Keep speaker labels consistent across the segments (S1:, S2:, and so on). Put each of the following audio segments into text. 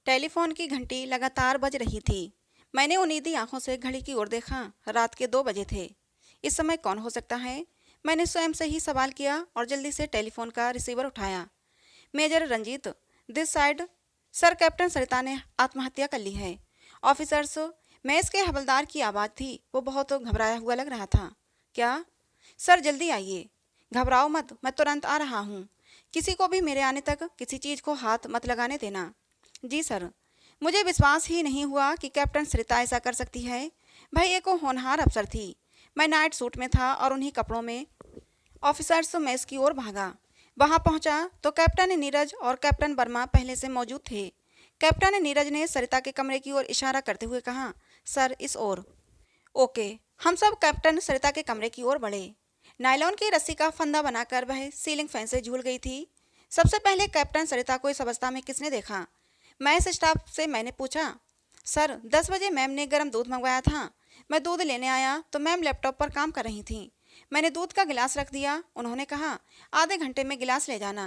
S1: Telephone की घंटी लगातार बज रही थी। मैंने उन्नीदी आंखों से घड़ी की ओर देखा। रात के 2 बजे थे। इस समय कौन हो सकता है? मैंने स्वयं से ही सवाल किया और जल्दी से टेलीफोन का रिसीवर उठाया। Major Ranjit, this side. Sir, captain Sarita ने आत्महत्या कर ली है। ऑफिसर्स। मैं इसके हवलदार की आवाज़ थी। वो बहुत घबराया हुआ लग रहा था। क्या? सर, जल्दी आइए। घबराओ मत, मैं तुरंत आ रहा हूँ। किसी को भी मेरे आने तक किसी चीज़ को हाथ मत लगाने देना। जी सर। मुझे विश्वास ही नहीं हुआ कि कैप्टन सरिता ऐसा कर सकती है। भाई, एक होनहार अफसर थी। मैं नाइट सूट में था और उन्हीं कपड़ों में ऑफिसर्स मेस की ओर भागा। वहां पहुंचा तो कैप्टन नीरज और कैप्टन वर्मा पहले से मौजूद थे। कैप्टन नीरज ने सरिता के कमरे की ओर इशारा करते हुए कहा, सर, इस ओर। ओके। हम सब कैप्टन सरिता के कमरे की ओर बढ़े। नायलॉन की रस्सी का फंदा बनाकर वह सीलिंग फैन से झूल गई थी। सबसे पहले कैप्टन सरिता को इस अवस्था में किसने देखा? मैस स्टाफ से मैंने पूछा। सर, 10 बजे मैम ने गर्म दूध मंगवाया था। मैं दूध लेने आया तो मैम लैपटॉप पर काम कर रही थी। मैंने दूध का गिलास रख दिया। उन्होंने कहा, आधे घंटे में गिलास ले जाना।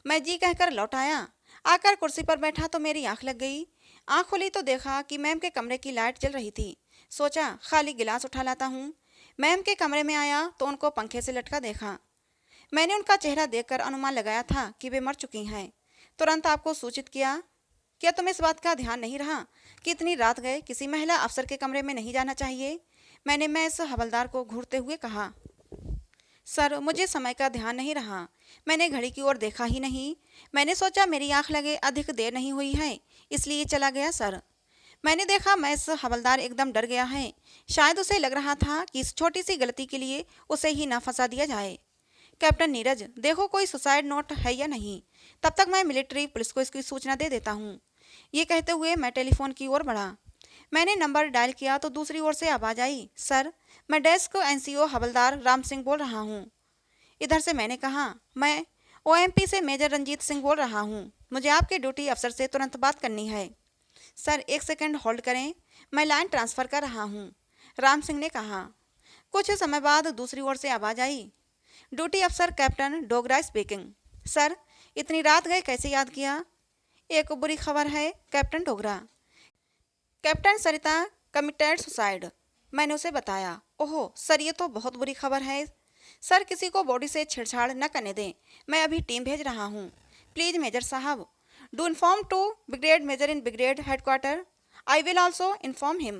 S1: मैं जी कहकर लौट आया। आकर कुर्सी पर बैठा तो मेरी आंख लग गई। आंख खोली तो देखा कि मैम के कमरे की लाइट जल रही थी। सोचा, खाली गिलास उठा लाता हूँ। मैम के कमरे में आया तो उनको पंखे से लटका देखा। मैंने उनका चेहरा देखकर अनुमान लगाया था कि वे मर चुकी हैं। तुरंत आपको सूचित किया। क्या तुम्हें इस बात का ध्यान नहीं रहा कि इतनी रात गए किसी महिला अफसर के कमरे में नहीं जाना चाहिए? मैं इस हवलदार को घूरते हुए कहा। सर, मुझे समय का ध्यान नहीं रहा। मैंने घड़ी की ओर देखा ही नहीं। मैंने सोचा मेरी आंख लगे अधिक देर नहीं हुई है, इसलिए चला गया सर। मैंने देखा इस हवलदार एकदम डर गया है। शायद उसे लग रहा था कि इस छोटी सी गलती के लिए उसे ही ना फंसा दिया जाए। कैप्टन नीरज, देखो कोई सुसाइड नोट है या नहीं। तब तक मैं मिलिट्री पुलिस को इसकी सूचना दे देता हूँ। ये कहते हुए मैं टेलीफोन की ओर बढ़ा। मैंने नंबर डायल किया तो दूसरी ओर से आवाज आई, सर, मैं डेस्क एनसीओ हवलदार राम सिंह बोल रहा हूँ। इधर से मैंने कहा, मैं ओएमपी से मेजर रंजीत सिंह बोल रहा हूँ। मुझे आपके ड्यूटी अफसर से तुरंत बात करनी है। सर, 1 सेकंड होल्ड करें, मैं लाइन ट्रांसफ़र कर रहा हूँ, राम सिंह ने कहा। कुछ समय बाद दूसरी ओर से आवाज़ आई, ड्यूटी अफसर कैप्टन डोगरा स्पीकिंग। सर, इतनी रात गए कैसे याद किया? एक बुरी खबर है captain Dogra. Captain Sarita committed suicide. मैंने उसे बताया। ओहो सर, ये तो बहुत बुरी खबर है। सर, किसी को बॉडी से छेड़छाड़ न करने दें। मैं अभी टीम भेज रहा हूँ। प्लीज़ मेजर साहब, do inform to brigade major in brigade headquarter. I will also inform him.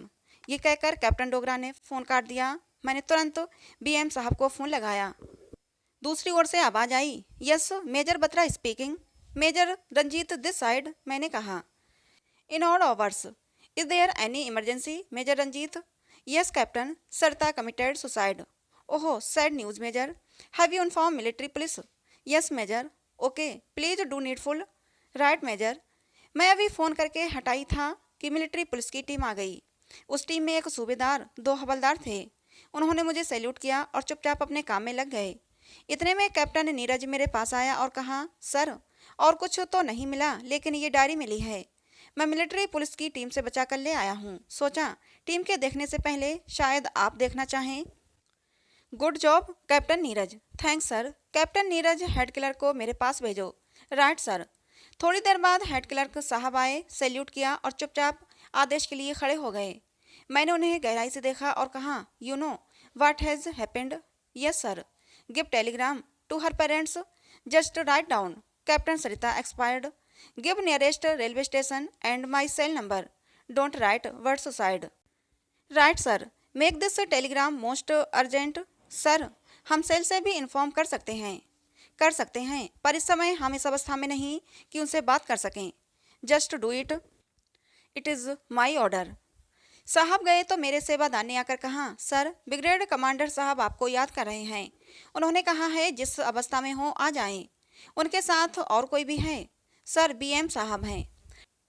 S1: ये कहकर कैप्टन डोगरा ने फ़ोन काट दिया। मैंने तुरंत बीएम साहब को फ़ोन लगाया। दूसरी ओर से आवाज़ आई, yes major Batra speaking. Major Ranjit this side. मैंने कहा, in odd hours, is there any emergency major Ranjit? Yes captain, Sarita committed suicide. ओहो sad news major. Have you inform military police? Yes major. Okay, please do needful. Right major. मैं अभी phone करके हटाई था कि military police की team आ गई। उस टीम में एक सूबेदार, 2 हवलदार थे। उन्होंने मुझे सैल्यूट किया और चुपचाप अपने काम में लग गए। इतने में कैप्टन नीरज मेरे पास आया और कहा, सर, और कुछ तो नहीं मिला, लेकिन ये डायरी मिली है। मैं मिलिट्री पुलिस की टीम से बचा कर ले आया हूँ। सोचा टीम के देखने से पहले शायद आप देखना चाहें। Good job captain Neeraj. Thanks sir. Captain Neeraj, head clerk को मेरे पास भेजो। Right sir. थोड़ी देर बाद हेड क्लर्क साहब आए, सैल्यूट किया और चुपचाप आदेश के लिए खड़े हो गए। मैंने उन्हें गहराई से देखा और कहा, you know what has happened? Yes sir. Give telegram to her parents. Just write down captain Sarita expired. Give nearest railway station and my cell number. Don't write word suicide. Right sir. Make this telegram most urgent. Sir, हम cell से भी inform कर सकते हैं, पर इस समय हम इस अवस्था में नहीं कि उनसे बात कर सकें। Just do it, it is my order. साहब गए तो मेरे सेवादार ने आकर कहा, सर, ब्रिगेड कमांडर साहब आपको याद कर रहे हैं। उन्होंने कहा है जिस अवस्था में हो आ जाएं। उनके साथ और कोई भी है? सर, बीएम साहब हैं।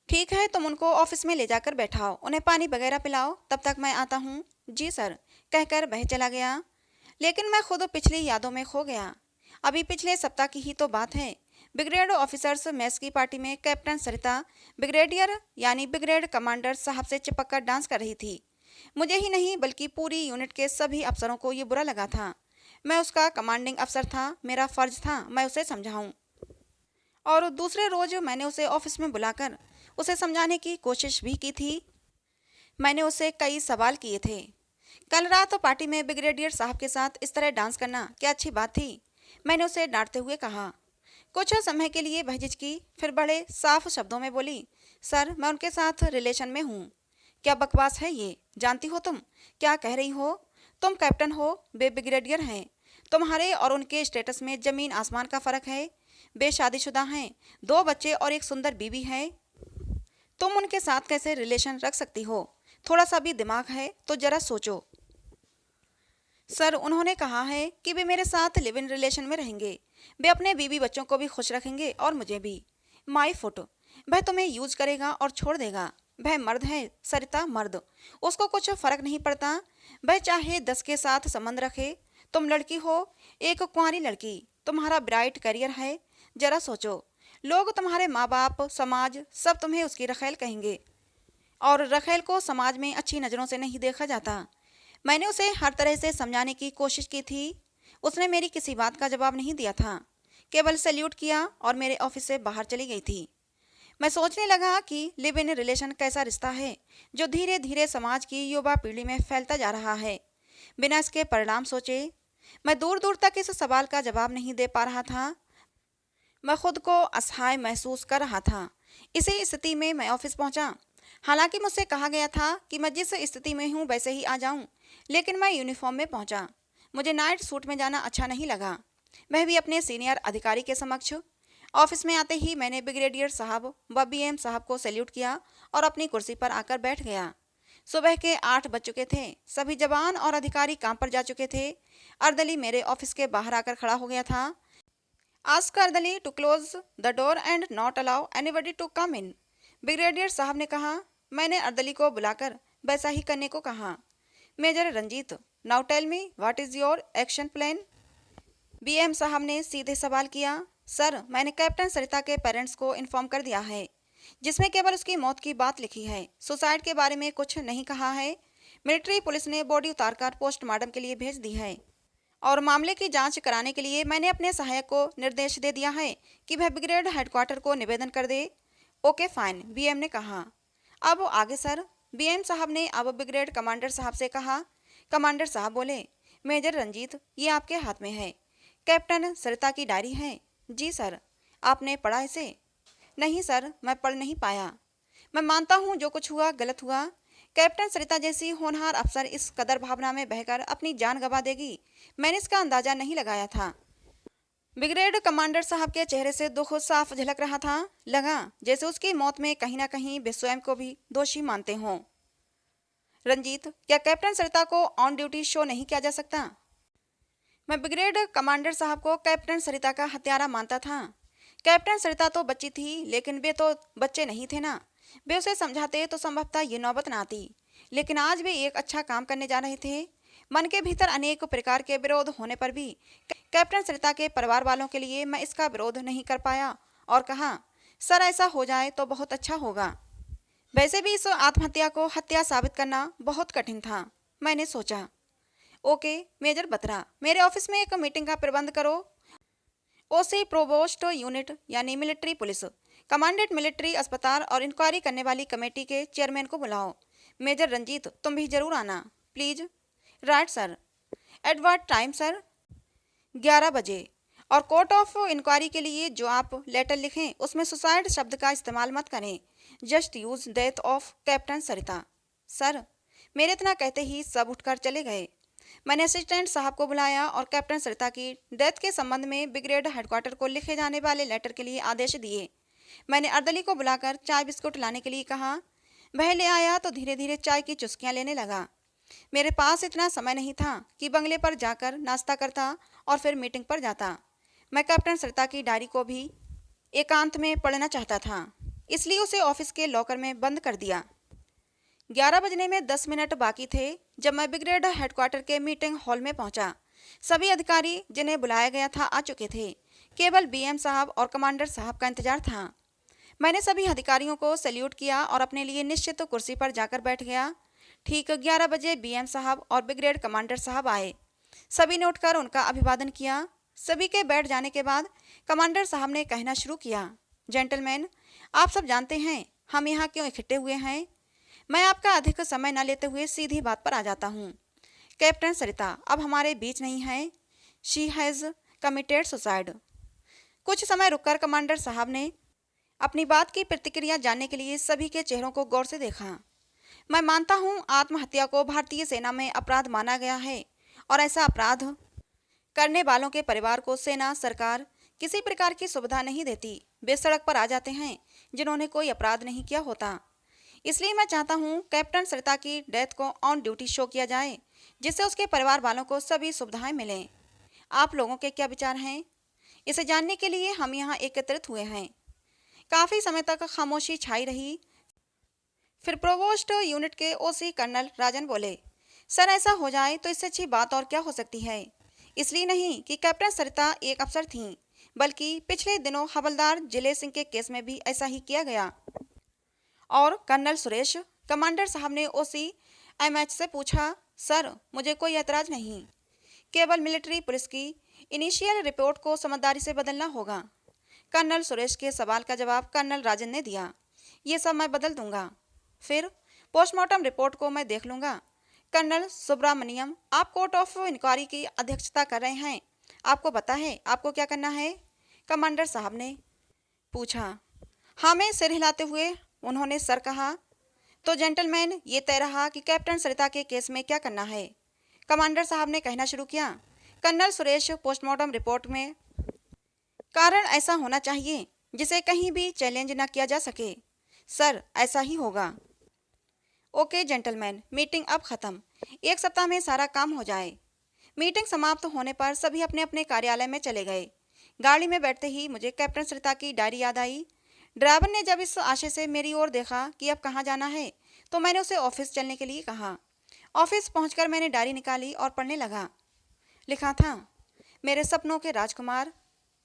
S1: ठीक है, तुम उनको ऑफिस में ले जाकर बैठाओ, उन्हें पानी वगैरह पिलाओ, तब तक मैं आता हूँ। जी सर, कहकर वह चला गया। लेकिन मैं खुद पिछली यादों में खो गया। अभी पिछले सप्ताह की ही तो बात है। ब्रिगेड ऑफिसर्स मेस की पार्टी में कैप्टन सरिता ब्रिगेडियर यानी ब्रिगेड कमांडर साहब से चिपक कर डांस कर रही थी। मुझे ही नहीं बल्कि पूरी यूनिट के सभी अफसरों को ये बुरा लगा था। मैं उसका कमांडिंग अफसर था, मेरा फर्ज था मैं उसे समझाऊं। और दूसरे रोज मैंने उसे ऑफिस में बुलाकर उसे समझाने की कोशिश भी की थी। मैंने उसे कई सवाल किए थे। कल रात पार्टी में ब्रिगेडियर साहब के साथ इस तरह डांस करना क्या अच्छी बात थी? मैंने उसे डांटते हुए कहा। कुछ समय के लिए वह झिझकी, फिर बड़े साफ शब्दों में बोली, सर मैं उनके साथ रिलेशन में हूँ। क्या बकवास है ये? जानती हो तुम क्या कह रही हो? तुम कैप्टन हो, वे ब्रिगेडियर हैं। तुम्हारे और उनके स्टेटस में जमीन आसमान का फर्क है। वे शादीशुदा हैं, 2 बच्चे और एक सुंदर बीवी है। तुम उनके साथ कैसे रिलेशन रख सकती हो? थोड़ा सा भी दिमाग है तो जरा सोचो। सर उन्होंने कहा है कि वे मेरे साथ लिव इन रिलेशन में रहेंगे। वे अपने बीवी बच्चों को भी खुश रखेंगे और मुझे भी। माई फुट, वह तुम्हें यूज करेगा और छोड़ देगा। वह मर्द है सरिता, मर्द। उसको कुछ फर्क नहीं पड़ता, वह चाहे 10 के साथ संबंध रखे। तुम लड़की हो, एक कुंवारी लड़की। तुम्हारा ब्राइट करियर है। जरा सोचो, लोग, तुम्हारे माँ बाप, समाज, सब तुम्हें उसकी रखेल कहेंगे। और रखेल को समाज में अच्छी नज़रों से नहीं देखा जाता। मैंने उसे हर तरह से समझाने की कोशिश की थी। उसने मेरी किसी बात का जवाब नहीं दिया था, केवल सैल्यूट किया और मेरे ऑफिस से बाहर चली गई थी। मैं सोचने लगा कि लिव इन रिलेशन कैसा रिश्ता है जो धीरे धीरे समाज की युवा पीढ़ी में फैलता जा रहा है, बिना इसके परिणाम सोचे। मैं दूर दूर तक इस सवाल का जवाब नहीं दे पा रहा था। मैं खुद को असहाय महसूस कर रहा था। इसी स्थिति में मैं ऑफिस पहुंचा। हालांकि मुझसे कहा गया था कि मैं जिस स्थिति में हूं वैसे ही आ जाऊं, लेकिन मैं यूनिफॉर्म में पहुंचा। मुझे नाइट सूट में जाना अच्छा नहीं लगा, वह भी अपने सीनियर अधिकारी के समक्ष। ऑफिस में आते ही मैंने ब्रिगेडियर साहब व बीएम साहब को सैल्यूट किया और अपनी कुर्सी पर आकर बैठ गया। सुबह के 8 बज चुके थे। सभी जवान और अधिकारी काम पर जा चुके थे। अर्दली मेरे ऑफिस के बाहर आकर खड़ा हो गया था। Ask orderly to close the door and not allow anybody to come in, brigadier साहब ने कहा। मैंने अर्दली को बुलाकर वैसा ही करने को कहा। Major Ranjit, now tell me what is your action plan? BM साहब ने सीधे सवाल किया। सर मैंने कैप्टन सरिता के पेरेंट्स को इन्फॉर्म कर दिया है, जिसमें केवल उसकी मौत की बात लिखी है, सुसाइड के बारे में कुछ नहीं कहा है। मिलिट्री पुलिस ने बॉडी उतारकर पोस्टमार्टम के लिए भेज दी है और मामले की जांच कराने के लिए मैंने अपने सहायक को निर्देश दे दिया है कि वह ब्रिगेड हेडक्वार्टर को निवेदन कर दे। ओके फाइन, बीएम ने कहा। अब आगे सर? बीएम साहब ने अब ब्रिगेड कमांडर साहब से कहा। कमांडर साहब बोले, मेजर रंजीत ये आपके हाथ में है। कैप्टन सरिता की डायरी है। जी सर। आपने पढ़ा इसे? नहीं सर, मैं पढ़ नहीं पाया। मैं मानता हूँ जो कुछ हुआ गलत हुआ। कैप्टन सरिता जैसी होनहार अफसर इस कदर भावना में बहकर अपनी जान गंवा देगी, मैंने इसका अंदाजा नहीं लगाया था। ब्रिगेड कमांडर साहब के चेहरे से दुख साफ झलक रहा था। लगा जैसे उसकी मौत में कहीं ना कहीं वे स्वयं को भी दोषी मानते हों। रंजीत, क्या कैप्टन सरिता को ऑन ड्यूटी शो नहीं किया जा सकता? मैं ब्रिगेड कमांडर साहब को कैप्टन सरिता का हत्यारा मानता था। कैप्टन सरिता तो बच्ची थी, लेकिन वे तो बच्चे नहीं थे ना। वे उसे समझाते तो संभवतः ये नौबत ना आती। लेकिन आज वे एक अच्छा काम करने जा रहे थे। मन के भीतर अनेक प्रकार के विरोध होने पर भी कैप्टन सरिता के परिवार वालों के लिए मैं इसका विरोध नहीं कर पाया और कहा, सर ऐसा हो जाए तो बहुत अच्छा होगा। वैसे भी इस आत्महत्या को हत्या साबित करना बहुत कठिन था। मैंने सोचा, ओके मेजर बत्रा, मेरे ऑफिस में एक मीटिंग का प्रबंध करो। ओसी प्रोवोस्ट यूनिट यानी मिलिट्री पुलिस कमांडेंट मिलिट्री अस्पताल और इंक्वायरी करने वाली कमेटी के चेयरमैन को बुलाओ। मेजर रंजीत तुम भी जरूर आना please. Right sir. At what time sir? 11 बजे। और कोर्ट ऑफ इंक्वायरी के लिए जो आप लेटर लिखें उसमें सुसाइड शब्द का इस्तेमाल मत करें। Just use death of captain Sarita. Sir. मेरे इतना कहते ही सब उठकर चले गए। मैंने असिस्टेंट साहब को बुलाया और कैप्टन सरिता की डेथ के संबंध में ब्रिगेड हेडक्वार्टर को लिखे जाने वाले लेटर के लिए आदेश दिए। मैंने अर्दली को बुलाकर चाय बिस्कुट लाने के लिए कहा। वह ले आया तो धीरे धीरे चाय की चुस्कियां लेने लगा। मेरे पास इतना समय नहीं था कि बंगले पर जाकर नाश्ता करता और फिर मीटिंग पर जाता। मैं कैप्टन सरिता की डायरी को भी एकांत में पढ़ना चाहता था, इसलिए उसे ऑफिस के लॉकर में बंद कर दिया। 11 बजने में 10 मिनट बाकी थे जब मैं ब्रिगेड हेडक्वार्टर के मीटिंग हॉल में पहुंचा। सभी अधिकारी जिन्हें बुलाया गया था आ चुके थे। केवल बीएम साहब और कमांडर साहब का इंतजार था। मैंने सभी अधिकारियों को सैल्यूट किया और अपने लिए निश्चित कुर्सी पर जाकर बैठ गया। ठीक 11 बजे बीएम साहब और ब्रिगेड कमांडर साहब आए। सभी ने उठकर उनका अभिवादन किया। सभी के बैठ जाने के बाद कमांडर साहब ने कहना शुरू किया, जेंटलमैन, आप सब जानते हैं हम यहाँ क्यों इकट्ठे हुए हैं। मैं आपका अधिक समय न लेते हुए सीधी बात पर आ जाता हूँ। कैप्टन सरिता अब हमारे बीच नहीं है। She has committed suicide. कुछ समय रुककर कमांडर साहब ने अपनी बात की प्रतिक्रिया जानने के लिए सभी के चेहरों को गौर से देखा। मैं मानता हूँ आत्महत्या को भारतीय सेना में अपराध माना गया है और ऐसा अपराध करने वालों के परिवार को सेना सरकार किसी प्रकार की सुविधा नहीं देती। वे सड़क पर आ जाते हैं जिन्होंने कोई अपराध नहीं किया होता। इसलिए मैं चाहता हूँ कैप्टन सरिता की डेथ को ऑन ड्यूटी शो किया जाए, जिससे उसके परिवार वालों को सभी सुविधाएं मिलें। आप लोगों के क्या विचार हैं? इसे जानने के लिए हम यहाँ एकत्रित हुए हैं। काफ़ी समय तक खामोशी छाई रही। फिर प्रोवोस्ट यूनिट के ओसी कर्नल राजन बोले, सर ऐसा हो जाए तो इससे अच्छी बात और क्या हो सकती है। इसलिए नहीं कि कैप्टन सरिता एक अफसर थीं, बल्कि पिछले दिनों हवलदार जिले सिंह के केस में भी ऐसा ही किया गया। और कर्नल सुरेश, कमांडर साहब ने ओसी एमएच से पूछा, सर मुझे कोई ऐतराज नहीं, केवल मिलिट्री पुलिस की इनिशियल रिपोर्ट को समझदारी से बदलना होगा। कर्नल सुरेश के सवाल का जवाब कर्नल राजन ने दिया, ये सब मैं बदल दूंगा, फिर पोस्टमार्टम रिपोर्ट को मैं देख लूंगा। कर्नल सुब्रमण्यम, आप कोर्ट ऑफ इंक्वायरी की अध्यक्षता कर रहे हैं, आपको पता है आपको क्या करना है? कमांडर साहब ने पूछा। हाँ, में सिर हिलाते हुए उन्होंने सर कहा। तो जेंटलमैन, ये तय रहा कि कैप्टन सरिता के केस में क्या करना है। कमांडर साहब ने कहना शुरू किया। कर्नल सुरेश, पोस्टमार्टम रिपोर्ट में कारण ऐसा होना चाहिए जिसे कहीं भी चैलेंज न किया जा सके। सर ऐसा ही होगा। ओके जेंटलमैन, मीटिंग अब खत्म। 1 सप्ताह में सारा काम हो जाए। मीटिंग समाप्त होने पर सभी अपने अपने कार्यालय में चले गए। गाड़ी में बैठते ही मुझे कैप्टन सरिता की डायरी याद आई। ड्राइवर ने जब इस आशय से मेरी ओर देखा कि अब कहाँ जाना है, तो मैंने उसे ऑफिस चलने के लिए कहा। ऑफिस पहुंचकर मैंने डायरी निकाली और पढ़ने लगा। लिखा था, मेरे सपनों के राजकुमार।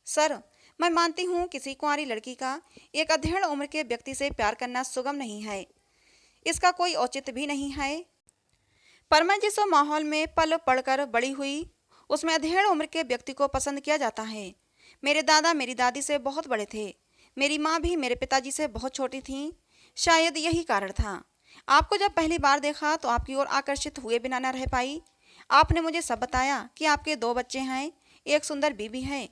S1: सर, मैं मानती हूँ किसी कुंवारी लड़की का एक अधेड़ उम्र के व्यक्ति से प्यार करना सुगम नहीं है, इसका कोई औचित्य भी नहीं है। पर मैं जिस माहौल में पल पढ़कर बड़ी हुई, उसमें अधेड़ उम्र के व्यक्ति को पसंद किया जाता है। मेरे दादा मेरी दादी से बहुत बड़े थे। मेरी माँ भी मेरे पिताजी से बहुत छोटी थीं। शायद यही कारण था। आपको जब पहली बार देखा तो आपकी ओर आकर्षित हुए बिना न रह पाई। आपने मुझे सब बताया कि आपके 2 बच्चे हैं, एक सुंदर बीबी है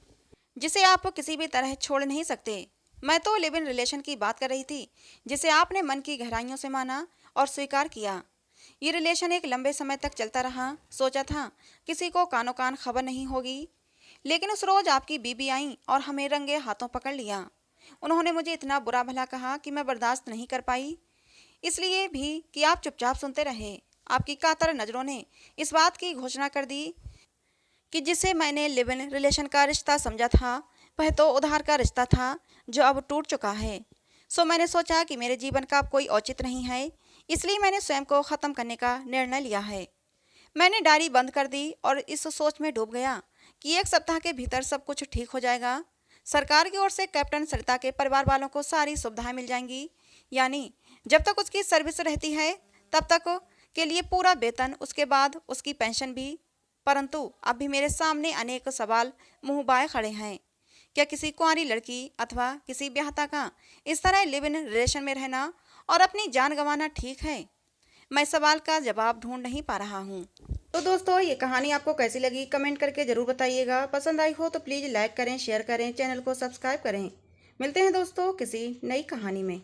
S1: जिसे आप किसी भी तरह छोड़ नहीं सकते। मैं तो लिव इन रिलेशन की बात कर रही थी, जिसे आपने मन की गहराइयों से माना और स्वीकार किया। ये रिलेशन एक लंबे समय तक चलता रहा। सोचा था किसी को कानो कान खबर नहीं होगी, लेकिन उस रोज आपकी बीबी आई और हमें रंगे हाथों पकड़ लिया। उन्होंने मुझे इतना बुरा भला कहा कि मैं बर्दाश्त नहीं कर पाई, इसलिए भी कि आप चुपचाप सुनते रहे। आपकी कातर नज़रों ने इस बात की घोषणा कर दी कि जिसे मैंने लिव इन रिलेशन का रिश्ता समझा था, वह तो उधार का रिश्ता था जो अब टूट चुका है। सो मैंने सोचा कि मेरे जीवन का अब कोई औचित्य नहीं है, इसलिए मैंने स्वयं को ख़त्म करने का निर्णय लिया है। मैंने डायरी बंद कर दी और इस सोच में डूब गया कि 1 सप्ताह के भीतर सब कुछ ठीक हो जाएगा। सरकार की ओर से कैप्टन सरिता के परिवार वालों को सारी सुविधाएं मिल जाएंगी, यानी जब तक उसकी सर्विस रहती है तब तक के लिए पूरा वेतन, उसके बाद उसकी पेंशन भी। परंतु अब भी मेरे सामने अनेक सवाल मुंह बाए खड़े हैं। क्या किसी कुंवारी लड़की अथवा किसी ब्याहता का इस तरह लिव इन रिलेशन में रहना और अपनी जान गंवाना ठीक है? मैं सवाल का जवाब ढूंढ नहीं पा रहा हूँ। तो दोस्तों, ये कहानी आपको कैसी लगी कमेंट करके ज़रूर बताइएगा। पसंद आई हो तो प्लीज़ लाइक करें, शेयर करें, चैनल को सब्सक्राइब करें। मिलते हैं दोस्तों किसी नई कहानी में।